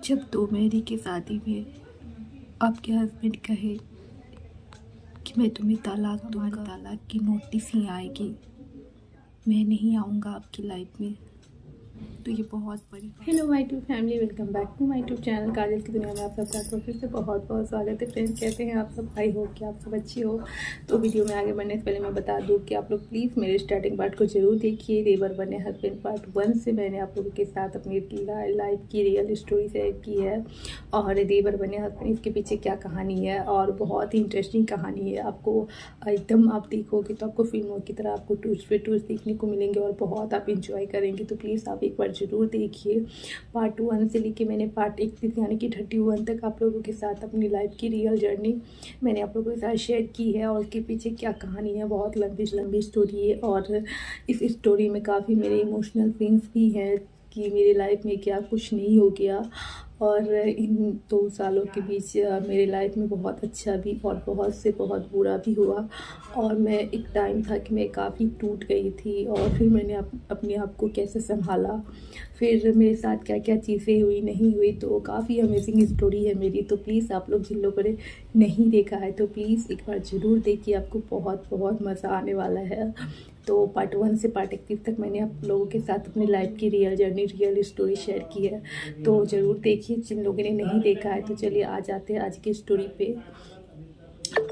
जब 2 महीने की शादी में आपके हस्बैंड कहे कि मैं तुम्हें तलाक दूंगा, तलाक की नोटिस ही आएगी, मैं नहीं आऊँगा आपकी लाइफ में, तो ये बहुत बड़ी बात। Hello my tube family, welcome back to my tube channel Kajal की दुनिया में आप सबका फिर से बहुत बहुत स्वागत है। फ्रेंड्स, कैसे हैं आप सब? आई होप कि आप सब अच्छी हो। तो वीडियो में आगे बढ़ने से पहले मैं बता दूं कि आप लोग प्लीज़ मेरे स्टार्टिंग पार्ट को जरूर देखिए। देवर बने हस्बैंड पार्ट 1 से मैंने आप लोगों के साथ अपनी लाइफ की रियल स्टोरी शेयर की है, और देवर बने हस्बैंड इसके पीछे क्या कहानी है, और बहुत ही इंटरेस्टिंग कहानी है। आपको एकदम आप देखोगे तो आपको फिल्मों की तरह आपको ट्विस्ट पे ट्विस्ट देखने को मिलेंगे और बहुत आप इंजॉय करेंगे। तो प्लीज़ आप एक बार ज़रूर देखिए। पार्ट 1 से लेके मैंने पार्ट 31 यानी कि 31 तक आप लोगों के साथ अपनी लाइफ की रियल जर्नी मैंने आप लोगों के साथ शेयर की है, और उसके पीछे क्या कहानी है। बहुत लंबी स्टोरी है, और इस स्टोरी में काफ़ी मेरे इमोशनल सीन्स भी हैं कि मेरी लाइफ में क्या कुछ नहीं हो गया, और इन 2 सालों के बीच मेरे लाइफ में बहुत अच्छा भी और बहुत से बहुत बुरा भी हुआ। और मैं एक टाइम था कि मैं काफ़ी टूट गई थी, और फिर मैंने अपने आप को कैसे संभाला, फिर मेरे साथ क्या क्या चीज़ें हुई नहीं हुई। तो काफ़ी अमेजिंग स्टोरी है मेरी। तो प्लीज़ आप लोग जिन लोगों ने नहीं देखा है तो प्लीज़ एक बार ज़रूर देखिए, आपको बहुत बहुत मज़ा आने वाला है। तो पार्ट 1 से पार्ट 31 तक मैंने आप लोगों के साथ अपनी लाइफ की real journey real story share की है, तो ज़रूर देखिए। जिन लोगों ने नहीं देखा है तो चलिए आ जाते हैं आज की स्टोरी पे।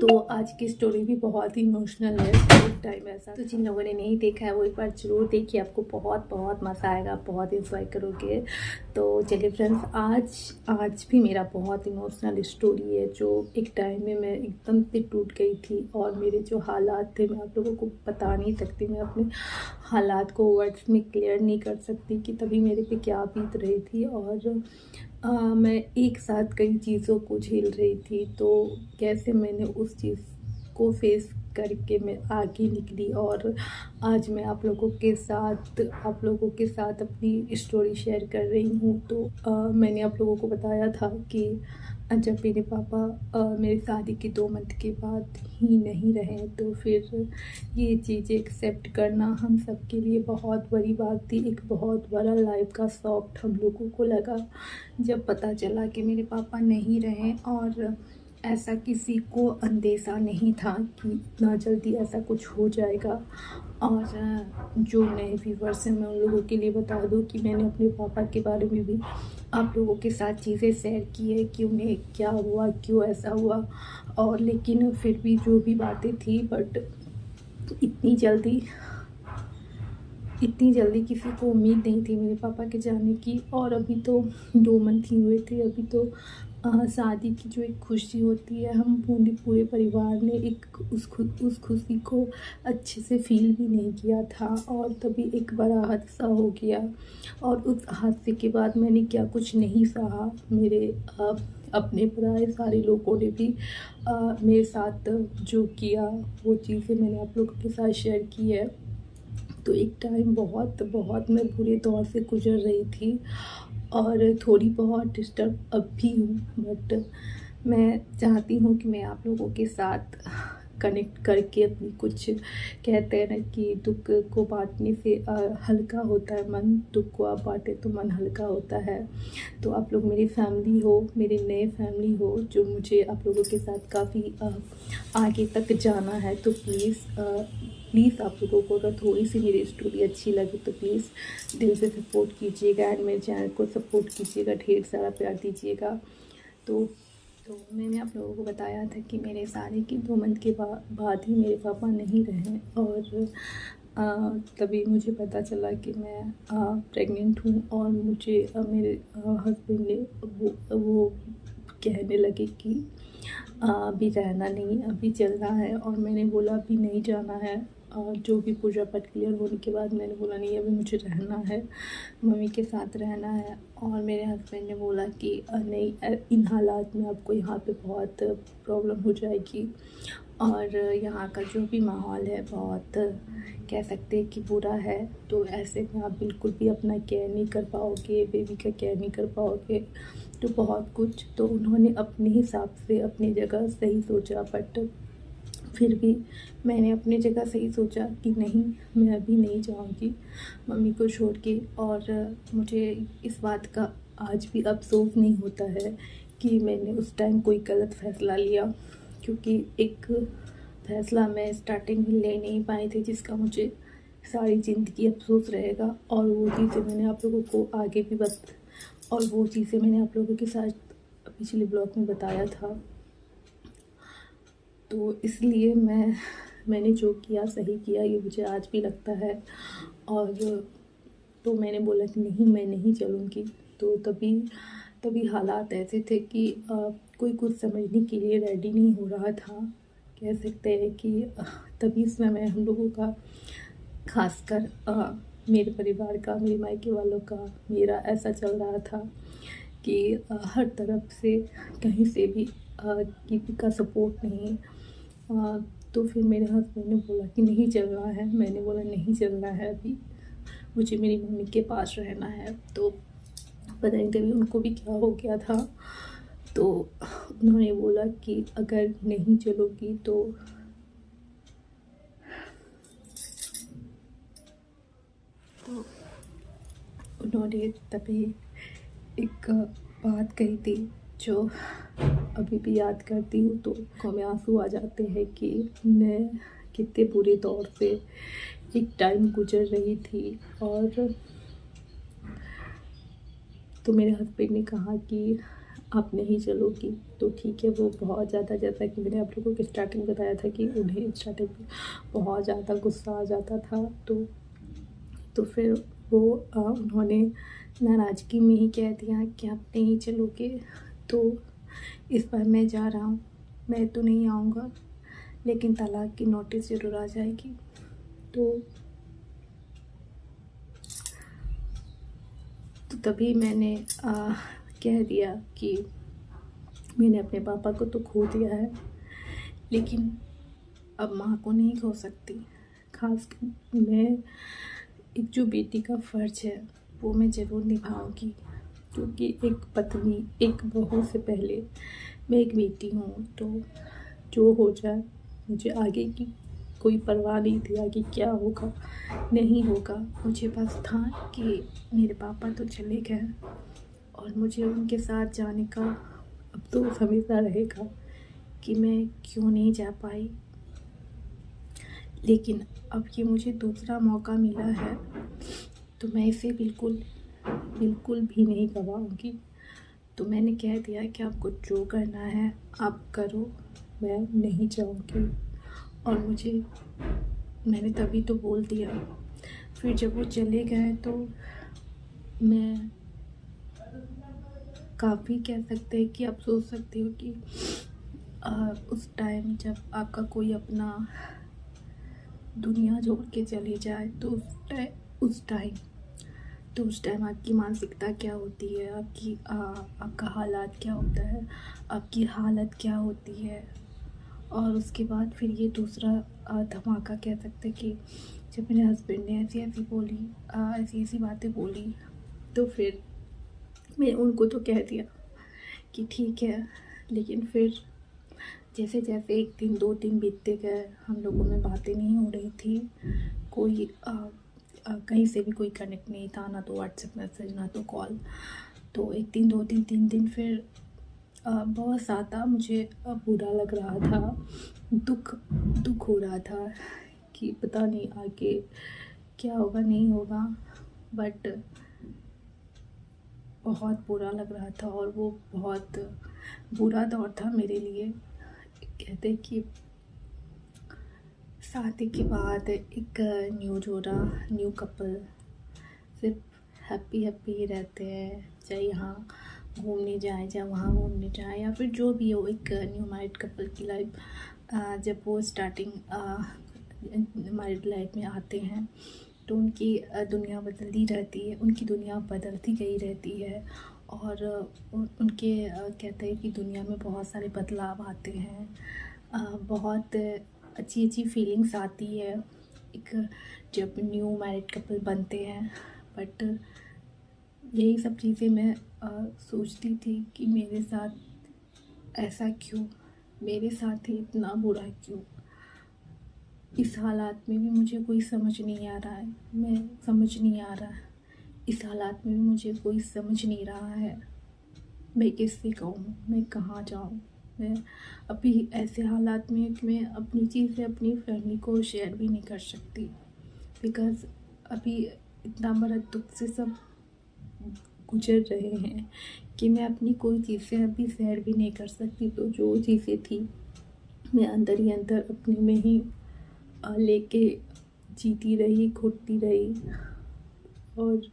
तो आज की स्टोरी भी बहुत ही इमोशनल है। एक टाइम ऐसा, तो जिन लोगों ने नहीं देखा है वो एक बार ज़रूर देखिए, आपको बहुत बहुत मज़ा आएगा, बहुत इंजॉय करोगे। तो चलिए फ्रेंड्स, आज भी मेरा बहुत इमोशनल स्टोरी है, जो एक टाइम में मैं एकदम से टूट गई थी, और मेरे जो हालात थे मैं आप लोगों को बता नहीं सकती। मैं अपने हालात को वर्ड्स में क्लियर नहीं कर सकती कि तभी मेरे पे क्या बीत रही थी, और मैं एक साथ कई चीज़ों को झेल रही थी। तो कैसे मैंने उस चीज़ को फेस करके मैं आगे निकली, और आज मैं आप लोगों के साथ अपनी स्टोरी शेयर कर रही हूँ। तो मैंने आप लोगों को बताया था कि जब मेरे पापा मेरी शादी के 2 मंथ के बाद ही नहीं रहे, तो फिर ये चीज़ें एक्सेप्ट करना हम सब के लिए बहुत बड़ी बात थी। एक बहुत बड़ा लाइफ का शॉक हम लोगों को लगा जब पता चला कि मेरे पापा नहीं रहे, और ऐसा किसी को अंदेशा नहीं था कि इतना जल्दी ऐसा कुछ हो जाएगा। और जो नए व्यूवर्स हैं, मैं उन लोगों के लिए बता दूं कि मैंने अपने पापा के बारे में भी आप लोगों के साथ चीज़ें शेयर की है कि उन्हें क्या हुआ, क्यों ऐसा हुआ। और लेकिन फिर भी जो भी बातें थी, बट इतनी जल्दी किसी को उम्मीद नहीं थी मेरे पापा के जाने की। और अभी तो 2 मंथ ही हुए थे। अभी तो शादी की जो एक खुशी होती है, हम पूरे परिवार ने उस खुशी को अच्छे से फील भी नहीं किया था, और तभी एक बड़ा हादसा हो गया। और उस हादसे के बाद मैंने क्या कुछ नहीं सहा। मेरे अपने पराए सारे लोगों ने भी मेरे साथ जो किया वो चीज़ें मैंने आप लोगों के साथ शेयर की है। तो एक टाइम बहुत मैं बुरे दौर से गुजर रही थी, और थोड़ी बहुत डिस्टर्ब अब भी हूँ, बट मैं चाहती हूँ कि मैं आप लोगों के साथ कनेक्ट करके अपनी कुछ, कहते हैं ना कि दुख को बांटने से हल्का होता है मन, दुख को आप बांटे तो मन हल्का होता है। तो आप लोग मेरी फैमिली हो, मेरे नए फैमिली हो, जो मुझे आप लोगों के साथ काफ़ी आगे तक जाना है, तो प्लीज़ आप लोगों को अगर थोड़ी सी मेरी स्टोरी अच्छी लगे तो प्लीज़ दिल से सपोर्ट कीजिएगा, एंड मेरे चैनल को सपोर्ट कीजिएगा, ढेर सारा प्यार दीजिएगा। तो मैंने आप लोगों को बताया था कि मेरे शादी के 2 मंथ के बाद ही मेरे पापा नहीं रहे, और तभी मुझे पता चला कि मैं प्रेग्नेंट हूँ। और मुझे मेरे हस्बैंड ने वो कहने लगे कि अभी रहना नहीं, अभी चलना है। और मैंने बोला अभी नहीं जाना है। और जो भी पूजा पाठ क्लियर होने के बाद मैंने बोला नहीं, अभी मुझे रहना है, मम्मी के साथ रहना है। और मेरे हस्बैंड ने बोला कि नहीं, इन हालात में आपको यहाँ पे बहुत प्रॉब्लम हो जाएगी, और यहाँ का जो भी माहौल है बहुत, कह सकते हैं कि बुरा है। तो ऐसे में आप बिल्कुल भी अपना केयर नहीं कर पाओगे, बेबी का केयर नहीं कर पाओगे, तो बहुत कुछ। तो उन्होंने अपने हिसाब से अपनी जगह सही सोचा, बट फिर भी मैंने अपनी जगह सही सोचा कि नहीं, मैं अभी नहीं जाऊंगी मम्मी को छोड़ के। और मुझे इस बात का आज भी अफसोस नहीं होता है कि मैंने उस टाइम कोई गलत फ़ैसला लिया, क्योंकि एक फ़ैसला मैं स्टार्टिंग में ले नहीं पाई थी जिसका मुझे सारी ज़िंदगी अफसोस रहेगा। और वो चीज़ें मैंने आप लोगों को आगे भी और वो चीज़ें मैंने आप लोगों के साथ पिछले ब्लॉग में बताया था। तो इसलिए मैंने जो किया सही किया, ये मुझे आज भी लगता है। और तो मैंने बोला कि नहीं, मैं नहीं चलूँगी। तो तभी हालात ऐसे थे कि कोई कुछ समझने के लिए रेडी नहीं हो रहा था। कह सकते हैं कि तभी समय हम लोगों का, खासकर मेरे परिवार का, मेरे मायके वालों का, मेरा ऐसा चल रहा था कि हर तरफ से कहीं से भी किसी का सपोर्ट नहीं। तो फिर मेरे हस्बैंड ने बोला कि नहीं चलना है। मैंने बोला नहीं चलना है, अभी मुझे मेरी मम्मी के पास रहना है। तो पता नहीं कभी उनको भी क्या हो गया था, तो उन्होंने बोला कि अगर नहीं चलोगी तो उन्होंने तभी एक बात कही थी जो अभी भी याद करती हूँ तो आँखों में आंसू आ जाते हैं कि मैं कितने बुरे दौर से एक टाइम गुजर रही थी। और तो मेरे हस्बैंड ने कहा कि आप नहीं चलोगी तो ठीक है। वो बहुत ज़्यादा, जैसा कि मैंने आप लोगों को स्टार्टिंग बताया था कि उन्हें स्टार्टिंग में बहुत ज़्यादा गुस्सा आ जाता था। तो फिर वो उन्होंने नाराज़गी में ही कह दिया कि आप नहीं चलोगे तो इस बार मैं जा रहा हूँ, मैं तो नहीं आऊँगा, लेकिन तलाक की नोटिस ज़रूर आ जाएगी। तो तभी मैंने कह दिया कि मैंने अपने पापा को तो खो दिया है, लेकिन अब माँ को नहीं खो सकती। खासकर मैं, एक जो बेटी का फ़र्ज़ है वो मैं ज़रूर निभाऊंगी, क्योंकि एक पत्नी, एक बहू से पहले मैं एक बेटी हूँ। तो जो हो जाए, मुझे आगे की कोई परवाह नहीं थी, आगे क्या होगा नहीं होगा। मुझे बस था कि मेरे पापा तो चले गए और मुझे उनके साथ जाने का अब तो हमेशा रहेगा कि मैं क्यों नहीं जा पाई। लेकिन अब ये मुझे दूसरा मौका मिला है तो मैं इसे बिल्कुल भी नहीं गवाऊंगी। तो मैंने कह दिया कि आपको जो करना है आप करो, मैं नहीं जाऊंगी। और मैंने तभी तो बोल दिया। फिर जब वो चले गए तो मैं काफ़ी, कह सकते हैं कि आप सोच सकते हो कि उस टाइम जब आपका कोई अपना दुनिया छोड़ के चले जाए तो उस टाइम आपकी मानसिकता क्या होती है, आपका हालात क्या होता है, आपकी हालत क्या होती है। और उसके बाद फिर ये दूसरा धमाका, कह सकते कि जब मेरे हस्बैंड ने ऐसी बातें बोली तो फिर मैं उनको तो कह दिया कि ठीक है। लेकिन फिर जैसे जैसे एक दिन 2 दिन बीतते गए, हम लोगों में बातें नहीं हो रही थी। कोई कहीं से भी कोई कनेक्ट नहीं था, ना तो व्हाट्सएप मैसेज, ना तो कॉल। तो 1 दिन 2 दिन 3 दिन फिर बहुत ज़्यादा मुझे बुरा लग रहा था, दुख हो रहा था कि पता नहीं आगे क्या होगा नहीं होगा। बट बहुत बुरा लग रहा था और वो बहुत बुरा दौर था मेरे लिए। कहते कि शादी के बाद एक न्यू कपल सिर्फ हैप्पी रहते हैं, चाहे यहाँ घूमने जाए, चाहे वहाँ घूमने जाए, या फिर जो भी हो। एक न्यू मैरिड कपल की लाइफ, जब वो स्टार्टिंग मैरिड लाइफ में आते हैं तो उनकी दुनिया बदलती रहती है, उनकी दुनिया बदलती गई रहती है। और उनके कहते हैं कि दुनिया में बहुत सारे बदलाव आते हैं, बहुत अच्छी फीलिंग्स आती है एक जब न्यू मैरिड कपल बनते हैं। बट यही सब चीज़ें मैं सोचती थी कि मेरे साथ ऐसा क्यों, मेरे साथ ही इतना बुरा क्यों। इस हालात में भी मुझे कोई समझ नहीं आ रहा है, मैं समझ नहीं आ रहा इस हालात में भी मुझे कोई समझ नहीं रहा है मैं किससे कहूँ, मैं कहाँ जाऊँ। मैं अभी ऐसे हालात में हूँ कि मैं अपनी चीज़ें अपनी फैमिली को शेयर भी नहीं कर सकती, बिकॉज़ अभी इतना बड़ा दुख से सब गुजर रहे हैं कि मैं अपनी कोई चीज़ें अभी शेयर भी नहीं कर सकती। तो जो चीज़ें थी मैं अंदर ही अंदर अपने में ही लेके जीती रही, घुटती रही, और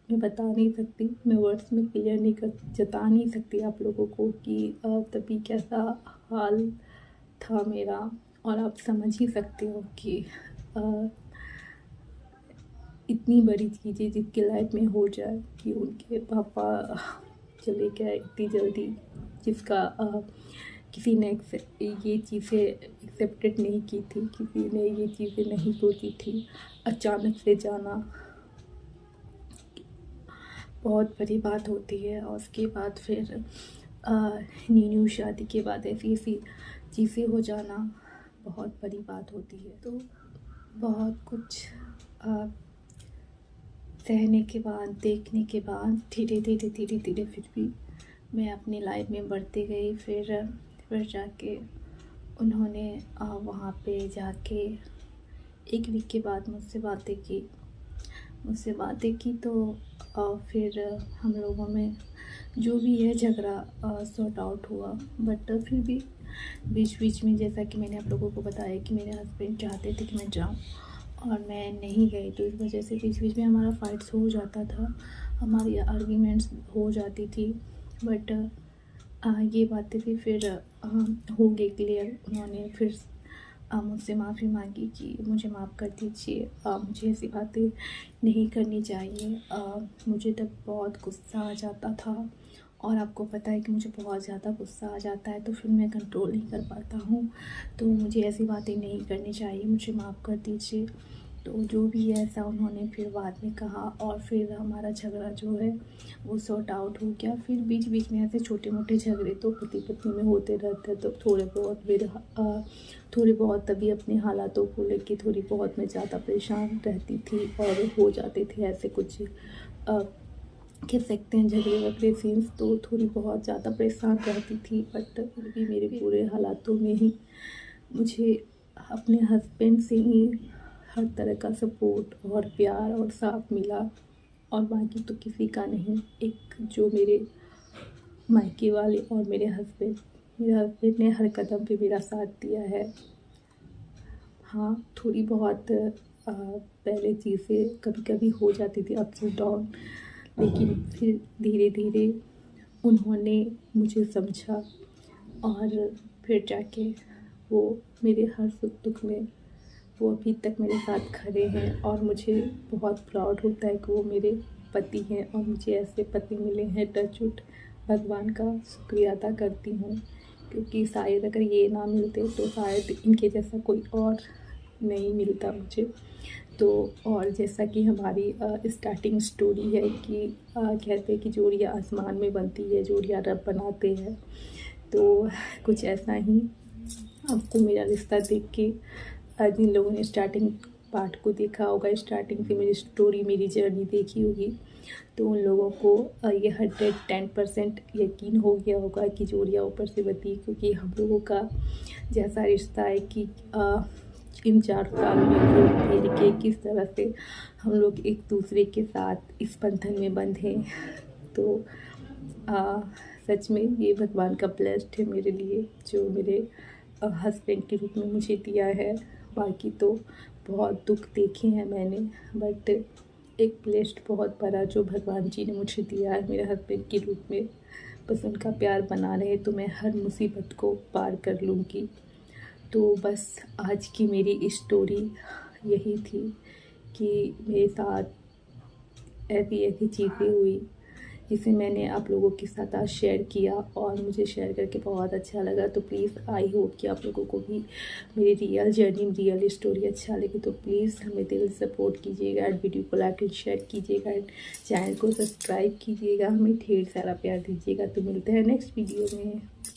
मैं बता नहीं सकती, मैं वर्ड्स में क्लियर नहीं कर जता नहीं सकती आप लोगों को कि तभी कैसा हाल था मेरा। और आप समझ ही सकते हो कि इतनी बड़ी चीज़ें जिसके लाइफ में हो जाए कि उनके पापा चले गए इतनी जल्दी, जिसका किसी ने ये चीज़ें एक्सेप्टेड नहीं की थी, किसी ने ये चीज़ें नहीं सोची थी। अचानक से जाना बहुत बड़ी बात होती है, और उसके बाद फिर न्यू शादी के बाद ऐसी ऐसी चीज़ें हो जाना बहुत बड़ी बात होती है। तो बहुत कुछ सहने के बाद, देखने के बाद धीरे धीरे फिर भी मैं अपनी लाइफ में बढ़ती गई। फिर जाके उन्होंने वहाँ पे जाके 1 वीक के बाद मुझसे बातें की तो फिर हम लोगों में जो भी है झगड़ा सॉर्ट आउट हुआ। बट फिर भी बीच में, जैसा कि मैंने आप लोगों को बताया कि मेरे हस्बैंड चाहते थे कि मैं जाऊँ और मैं नहीं गई, तो इस वजह से बीच में हमारा फाइट्स हो जाता था, हमारी आर्ग्यूमेंट्स हो जाती थी। बट ये बातें भी फिर हो गई क्लियर। उन्होंने फिर मुझसे माफ़ी मांगी कि मुझे माफ़ कर दीजिए, मुझे ऐसी बातें नहीं करनी चाहिए। मुझे तब बहुत गुस्सा आ जाता था, और आपको पता है कि मुझे बहुत ज़्यादा गुस्सा आ जाता है तो फिर मैं कंट्रोल नहीं कर पाता हूँ। तो मुझे ऐसी बातें नहीं करनी चाहिए, मुझे माफ़ कर दीजिए। तो जो भी है ऐसा उन्होंने फिर बाद में कहा, और फिर हमारा झगड़ा जो है वो सॉर्ट आउट हो गया। फिर बीच में ऐसे छोटे मोटे झगड़े तो पति पत्नी में होते रहते हैं, तो थोड़े बहुत तभी अपने हालातों को लेके थोड़ी बहुत मैं ज़्यादा परेशान रहती थी, और हो जाते थे ऐसे कुछ कह सकते हैं झगड़े वगड़े सीन्स, तो थोड़ी बहुत ज़्यादा परेशान रहती थी। बट फिर भी मेरे पूरे हालातों में ही मुझे अपने हस्बैंड से ही हर तरह का सपोर्ट और प्यार और साथ मिला, और बाकी तो किसी का नहीं। एक जो मेरे मायके वाले और मेरे हस्बैंड ने हर कदम पे मेरा साथ दिया है। हाँ, थोड़ी बहुत पहले चीज़ें कभी कभी हो जाती थी अप्स एंड डाउन, लेकिन फिर धीरे धीरे उन्होंने मुझे समझा, और फिर जाके वो मेरे हर सुख दुख में वो अभी तक मेरे साथ खड़े हैं। और मुझे बहुत प्राउड होता है कि वो मेरे पति हैं, और मुझे ऐसे पति मिले हैं। टच वुड, भगवान का शुक्रिया अदा करती हूँ, क्योंकि शायद अगर ये ना मिलते तो शायद इनके जैसा कोई और नहीं मिलता मुझे। तो और जैसा कि हमारी स्टार्टिंग स्टोरी है कि कहते हैं कि जोड़ियाँ आसमान में बनती है, जोड़ियाँ रब बनाते हैं। तो कुछ ऐसा ही आपको मेरा रिश्ता देख के जिन लोगों ने स्टार्टिंग पार्ट को देखा होगा, स्टार्टिंग से मेरी स्टोरी, मेरी जर्नी देखी होगी, तो उन लोगों को ये 110% यकीन हो गया होगा कि जोड़ियाँ ऊपर से बनती है। क्योंकि हम लोगों का जैसा रिश्ता है कि इन 4 साल में घूम फिर के किस तरह से हम लोग एक दूसरे के साथ इस बंधन में बंधे। तो सच में ये भगवान का ब्लेस्ड है मेरे लिए, जो मेरे हस्बैंड के रूप में मुझे दिया है। बाकी तो बहुत दुख देखे हैं मैंने, बट एक ब्लेस्ड बहुत बड़ा जो भगवान जी ने मुझे दिया है मेरे हस्बैंड के रूप में। बस उनका प्यार बना रहे तो मैं हर मुसीबत को पार कर लूँगी। तो बस आज की मेरी स्टोरी यही थी कि मेरे साथ ऐसी चीज़ें हुई जिसे मैंने आप लोगों के साथ आज शेयर किया, और मुझे शेयर करके बहुत अच्छा लगा। तो प्लीज़ आई होप कि आप लोगों को भी मेरी रियल जर्नी, रियल स्टोरी अच्छा लगे। तो प्लीज़ हमें दिल से सपोर्ट कीजिएगा, एंड वीडियो को लाइक एंड शेयर कीजिएगा, एंड चैनल को सब्सक्राइब कीजिएगा, हमें ढेर सारा प्यार दीजिएगा। तो मिलते हैं नेक्स्ट वीडियो में।